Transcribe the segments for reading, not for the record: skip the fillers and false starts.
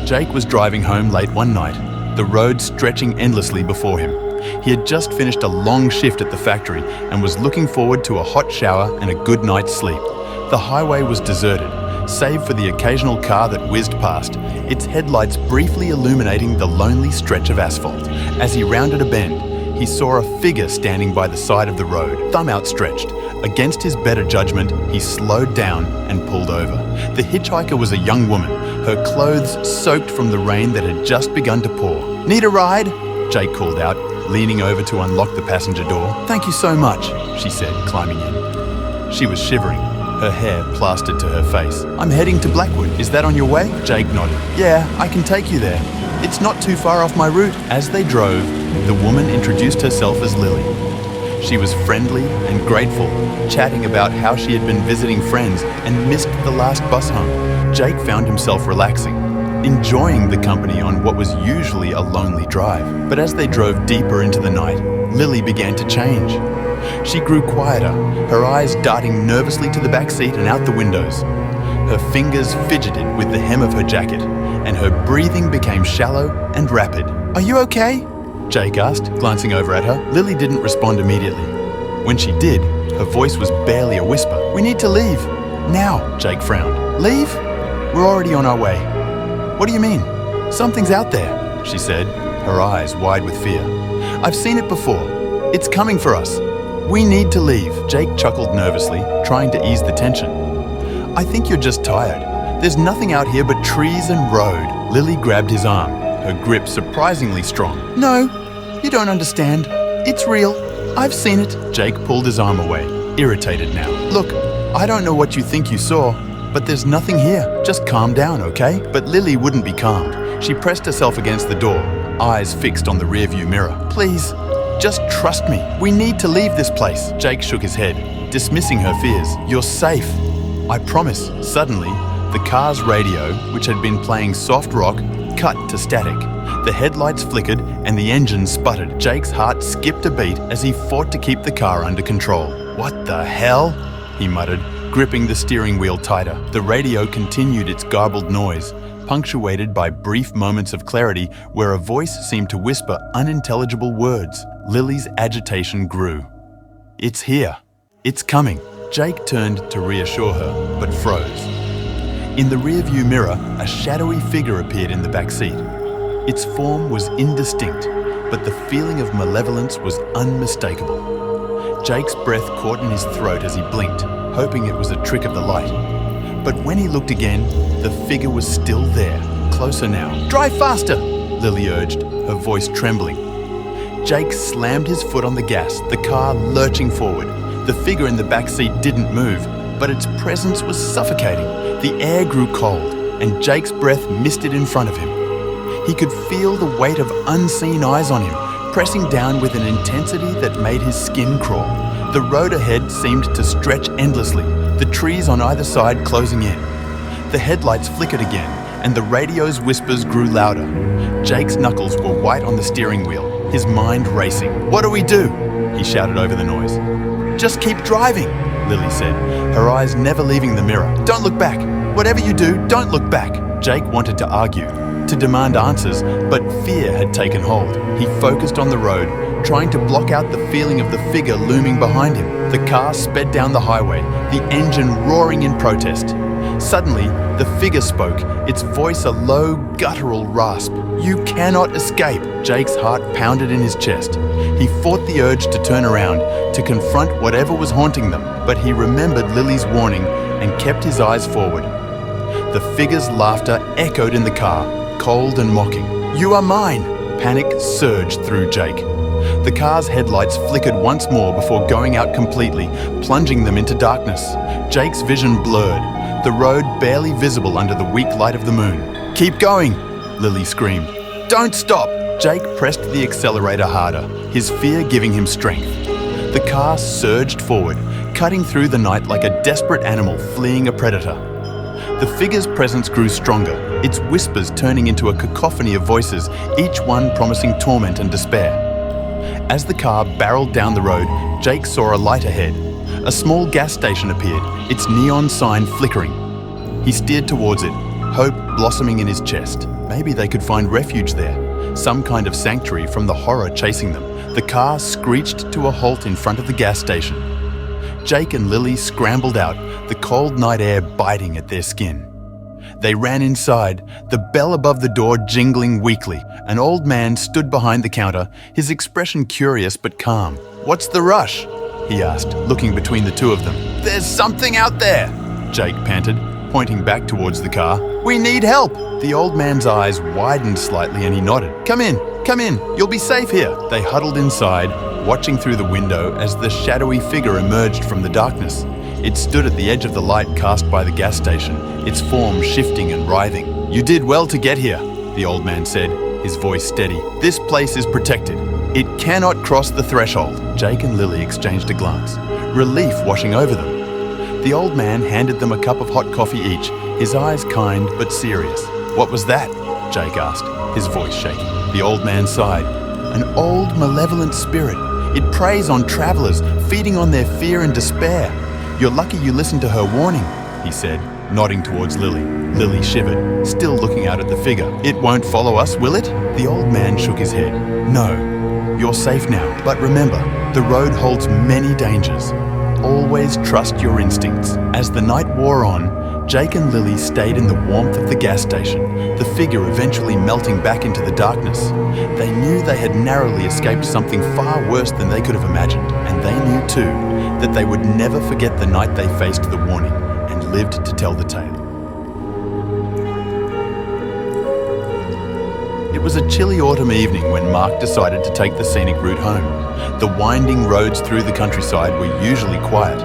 Jake was driving home late one night, the road stretching endlessly before him. He had just finished a long shift at the factory and was looking forward to a hot shower and a good night's sleep. The highway was deserted, save for the occasional car that whizzed past, its headlights briefly illuminating the lonely stretch of asphalt. As he rounded a bend, he saw a figure standing by the side of the road, thumb outstretched. Against his better judgment, he slowed down and pulled over. The hitchhiker was a young woman, her clothes soaked from the rain that had just begun to pour. "Need a ride?" Jake called out, leaning over to unlock the passenger door. "Thank you so much," she said, climbing in. She was shivering, her hair plastered to her face. "I'm heading to Blackwood. Is that on your way?" Jake nodded. "Yeah, I can take you there. It's not too far off my route." As they drove, the woman introduced herself as Lily. She was friendly and grateful, chatting about how she had been visiting friends and missed the last bus home. Jake found himself relaxing, enjoying the company on what was usually a lonely drive. But as they drove deeper into the night, Lily began to change. She grew quieter, her eyes darting nervously to the back seat and out the windows. Her fingers fidgeted with the hem of her jacket, and her breathing became shallow and rapid. "Are you okay?" Jake asked, glancing over at her. Lily didn't respond immediately. When she did, her voice was barely a whisper. "We need to leave. Now," Jake frowned. "Leave? We're already on our way." "What do you mean?" "Something's out there," she said, her eyes wide with fear. "I've seen it before. It's coming for us. We need to leave." Jake chuckled nervously, trying to ease the tension. "I think you're just tired. There's nothing out here but trees and road." Lily grabbed his arm, her grip surprisingly strong. "No, you don't understand. It's real. I've seen it." Jake pulled his arm away, irritated now. "Look, I don't know what you think you saw, but there's nothing here. Just calm down, okay?" But Lily wouldn't be calmed. She pressed herself against the door, eyes fixed on the rearview mirror. "Please, just trust me. We need to leave this place." Jake shook his head, dismissing her fears. "You're safe. I promise." Suddenly, the car's radio, which had been playing soft rock, cut to static. The headlights flickered and the engine sputtered. Jake's heart skipped a beat as he fought to keep the car under control. "What the hell?" he muttered, gripping the steering wheel tighter. The radio continued its garbled noise, punctuated by brief moments of clarity where a voice seemed to whisper unintelligible words. Lily's agitation grew. "It's here. It's coming." Jake turned to reassure her, but froze. In the rearview mirror, a shadowy figure appeared in the back seat. Its form was indistinct, but the feeling of malevolence was unmistakable. Jake's breath caught in his throat as he blinked, hoping it was a trick of the light. But when he looked again, the figure was still there, closer now. "Drive faster," Lily urged, her voice trembling. Jake slammed his foot on the gas, the car lurching forward. The figure in the back seat didn't move, but its presence was suffocating. The air grew cold, and Jake's breath misted in front of him. He could feel the weight of unseen eyes on him, pressing down with an intensity that made his skin crawl. The road ahead seemed to stretch endlessly, the trees on either side closing in. The headlights flickered again, and the radio's whispers grew louder. Jake's knuckles were white on the steering wheel, his mind racing. "What do we do?" he shouted over the noise. "Just keep driving," Lily said, her eyes never leaving the mirror. "Don't look back. Whatever you do, don't look back." Jake wanted to argue, to demand answers, but fear had taken hold. He focused on the road, trying to block out the feeling of the figure looming behind him. The car sped down the highway, the engine roaring in protest. Suddenly, the figure spoke, its voice a low, guttural rasp. "You cannot escape." Jake's heart pounded in his chest. He fought the urge to turn around, to confront whatever was haunting them, but he remembered Lily's warning and kept his eyes forward. The figure's laughter echoed in the car, cold and mocking. "You are mine!" Panic surged through Jake. The car's headlights flickered once more before going out completely, plunging them into darkness. Jake's vision blurred, the road barely visible under the weak light of the moon. "Keep going!" Lily screamed. "Don't stop!" Jake pressed the accelerator harder, his fear giving him strength. The car surged forward, cutting through the night like a desperate animal fleeing a predator. The figure's presence grew stronger, its whispers turning into a cacophony of voices, each one promising torment and despair. As the car barreled down the road, Jake saw a light ahead. A small gas station appeared, its neon sign flickering. He steered towards it, hope blossoming in his chest. Maybe they could find refuge there, some kind of sanctuary from the horror chasing them. The car screeched to a halt in front of the gas station. Jake and Lily scrambled out, the cold night air biting at their skin. They ran inside, the bell above the door jingling weakly. An old man stood behind the counter, his expression curious but calm. "What's the rush?" he asked, looking between the two of them. "There's something out there," Jake panted, pointing back towards the car. "We need help." The old man's eyes widened slightly and he nodded. Come in, you'll be safe here." They huddled inside, watching through the window as the shadowy figure emerged from the darkness. It stood at the edge of the light cast by the gas station, its form shifting and writhing. "You did well to get here," the old man said, his voice steady. "This place is protected. It cannot cross the threshold." Jake and Lily exchanged a glance, relief washing over them. The old man handed them a cup of hot coffee each, his eyes kind but serious. "What was that?" Jake asked, his voice shaking. The old man sighed. "An old, malevolent spirit. It preys on travelers, feeding on their fear and despair. You're lucky you listened to her warning," he said, nodding towards Lily. Lily shivered, still looking out at the figure. "It won't follow us, will it?" The old man shook his head. "No, you're safe now. But remember, the road holds many dangers. Always trust your instincts." As the night wore on, Jake and Lily stayed in the warmth of the gas station, the figure eventually melting back into the darkness. They knew they had narrowly escaped something far worse than they could have imagined, and they knew too that they would never forget the night they faced the warning and lived to tell the tale. It was a chilly autumn evening when Mark decided to take the scenic route home. The winding roads through the countryside were usually quiet,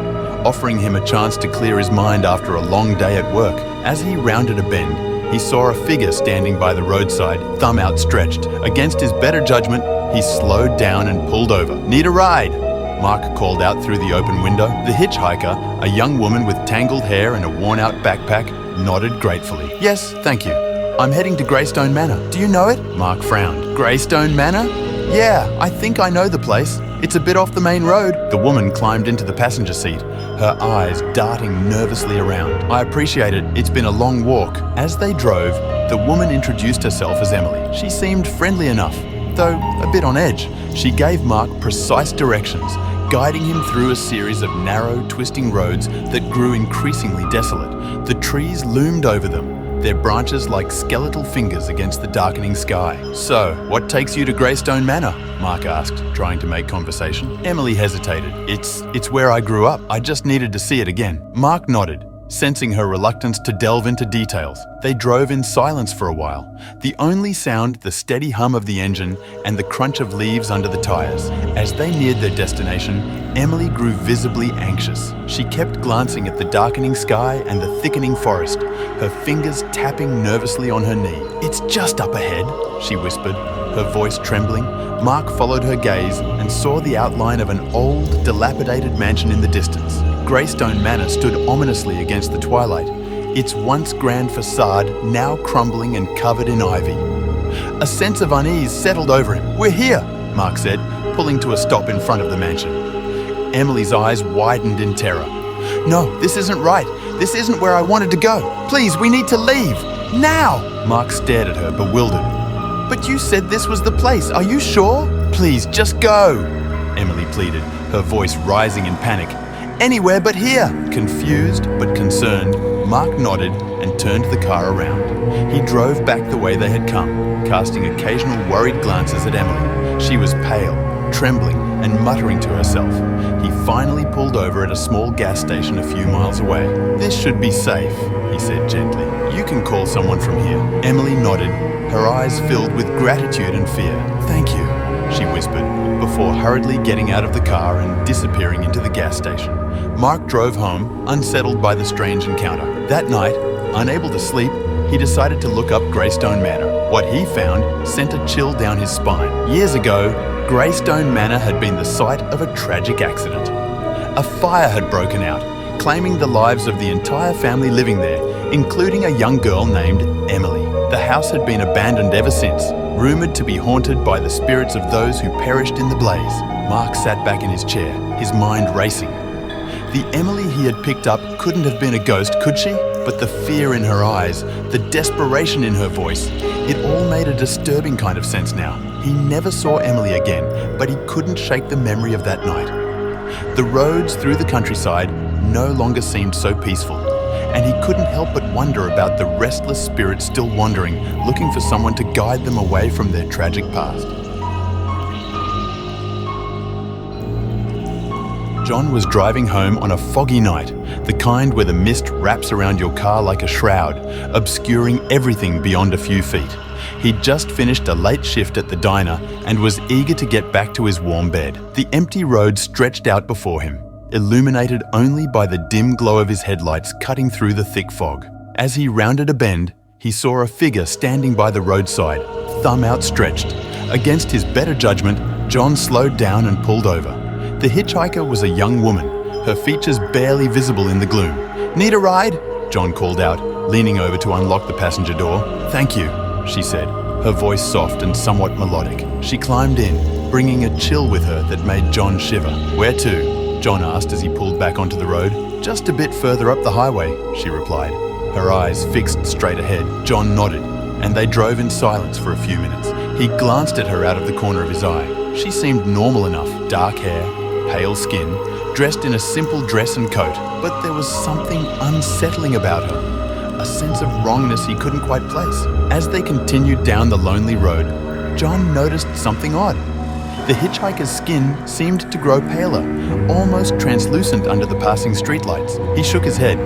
offering him a chance to clear his mind after a long day at work. As he rounded a bend, he saw a figure standing by the roadside, thumb outstretched. Against his better judgment, he slowed down and pulled over. "Need a ride?" Mark called out through the open window. The hitchhiker, a young woman with tangled hair and a worn-out backpack, nodded gratefully. "Yes, thank you. I'm heading to Greystone Manor. Do you know it?" Mark frowned. "Greystone Manor? Yeah, I think I know the place. It's a bit off the main road." The woman climbed into the passenger seat, her eyes darting nervously around. "I appreciate it. It's been a long walk." As they drove, the woman introduced herself as Emily. She seemed friendly enough, though a bit on edge. She gave Mark precise directions, guiding him through a series of narrow, twisting roads that grew increasingly desolate. The trees loomed over them, their branches like skeletal fingers against the darkening sky. "So, what takes you to Greystone Manor?" Mark asked, trying to make conversation. Emily hesitated. It's where I grew up. I just needed to see it again." Mark nodded, sensing her reluctance to delve into details. They drove in silence for a while, the only sound the steady hum of the engine and the crunch of leaves under the tires. As they neared their destination, Emily grew visibly anxious. She kept glancing at the darkening sky and the thickening forest, her fingers tapping nervously on her knee. "It's just up ahead," she whispered, her voice trembling. Mark followed her gaze and saw the outline of an old, dilapidated mansion in the distance. Greystone Manor stood ominously against the twilight, its once grand facade now crumbling and covered in ivy. A sense of unease settled over him. "We're here," Mark said, pulling to a stop in front of the mansion. Emily's eyes widened in terror. "No, this isn't right. This isn't where I wanted to go. Please, we need to leave. Now!" Mark stared at her, bewildered. "But you said this was the place. Are you sure? Please, just go," Emily pleaded, her voice rising in panic. "Anywhere but here." Confused but concerned, Mark nodded and turned the car around. He drove back the way they had come, casting occasional worried glances at Emily. She was pale, trembling, and muttering to herself. He finally pulled over at a small gas station a few miles away. "This should be safe," he said gently. "You can call someone from here." Emily nodded, her eyes filled with gratitude and fear. "Thank you," she whispered, before hurriedly getting out of the car and disappearing into the gas station. Mark drove home, unsettled by the strange encounter. That night, unable to sleep, he decided to look up Greystone Manor. What he found sent a chill down his spine. Years ago, Greystone Manor had been the site of a tragic accident. A fire had broken out, claiming the lives of the entire family living there, including a young girl named Emily. The house had been abandoned ever since, rumoured to be haunted by the spirits of those who perished in the blaze. Mark sat back in his chair, his mind racing. The Emily he had picked up couldn't have been a ghost, could she? but the fear in her eyes, the desperation in her voice, it all made a disturbing kind of sense now. He never saw Emily again, but he couldn't shake the memory of that night. The roads through the countryside no longer seemed so peaceful, and he couldn't help but wonder about the restless spirits still wandering, looking for someone to guide them away from their tragic past. John was driving home on a foggy night, the kind where the mist wraps around your car like a shroud, obscuring everything beyond a few feet. He'd just finished a late shift at the diner and was eager to get back to his warm bed. The empty road stretched out before him, illuminated only by the dim glow of his headlights cutting through the thick fog. As he rounded a bend, he saw a figure standing by the roadside, thumb outstretched. Against his better judgment, John slowed down and pulled over. The hitchhiker was a young woman, her features barely visible in the gloom. "Need a ride?" John called out, leaning over to unlock the passenger door. "Thank you," she said, her voice soft and somewhat melodic. She climbed in, bringing a chill with her that made John shiver. "Where to?" John asked as he pulled back onto the road. "Just a bit further up the highway," she replied, her eyes fixed straight ahead. John nodded, and they drove in silence for a few minutes. He glanced at her out of the corner of his eye. She seemed normal enough, dark hair, pale skin, dressed in a simple dress and coat, but there was something unsettling about her, a sense of wrongness he couldn't quite place. As they continued down the lonely road, John noticed something odd. The hitchhiker's skin seemed to grow paler, almost translucent under the passing streetlights. He shook his head,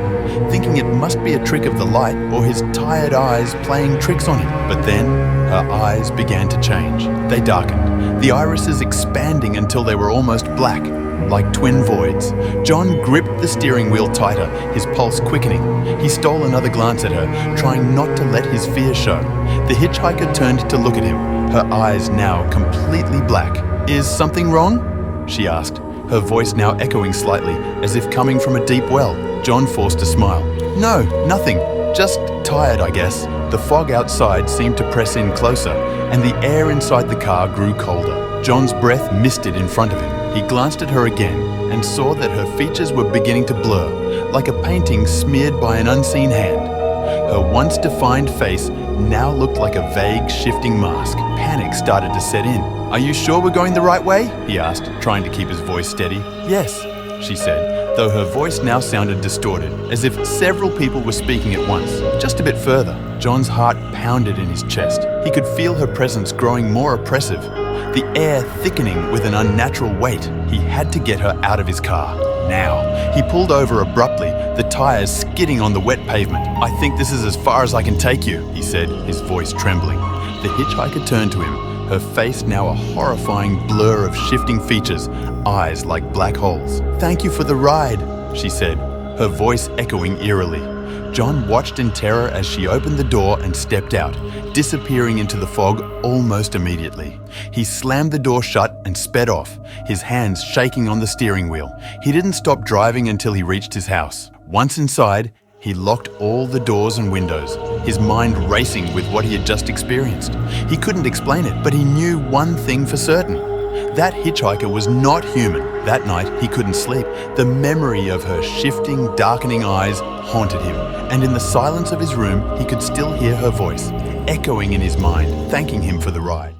thinking it must be a trick of the light or his tired eyes playing tricks on him. But then, her eyes began to change. They darkened, the irises expanding until they were almost black, like twin voids. John gripped the steering wheel tighter, his pulse quickening. He stole another glance at her, trying not to let his fear show. The hitchhiker turned to look at him, her eyes now completely black. "Is something wrong?" she asked, her voice now echoing slightly, as if coming from a deep well. John forced a smile. "No, nothing. Just tired, I guess." The fog outside seemed to press in closer, and the air inside the car grew colder. John's breath misted in front of him. He glanced at her again and saw that her features were beginning to blur, like a painting smeared by an unseen hand. Her once defined face now looked like a vague, shifting mask. Panic started to set in. "Are you sure we're going the right way?" he asked, trying to keep his voice steady. "Yes," she said, though her voice now sounded distorted, as if several people were speaking at once. "Just a bit further." John's heart pounded in his chest. He could feel her presence growing more oppressive, the air thickening with an unnatural weight. He had to get her out of his car. Now. He pulled over abruptly, the tires skidding on the wet pavement. "I think this is as far as I can take you," he said, his voice trembling. The hitchhiker turned to him, her face now a horrifying blur of shifting features, eyes like black holes. "Thank you for the ride," she said, her voice echoing eerily. John watched in terror as she opened the door and stepped out, disappearing into the fog almost immediately. He slammed the door shut and sped off, his hands shaking on the steering wheel. He didn't stop driving until he reached his house. Once inside, he locked all the doors and windows, his mind racing with what he had just experienced. He couldn't explain it, but he knew one thing for certain. That hitchhiker was not human. That night, he couldn't sleep. The memory of her shifting, darkening eyes haunted him, and in the silence of his room, he could still hear her voice, echoing in his mind, thanking him for the ride.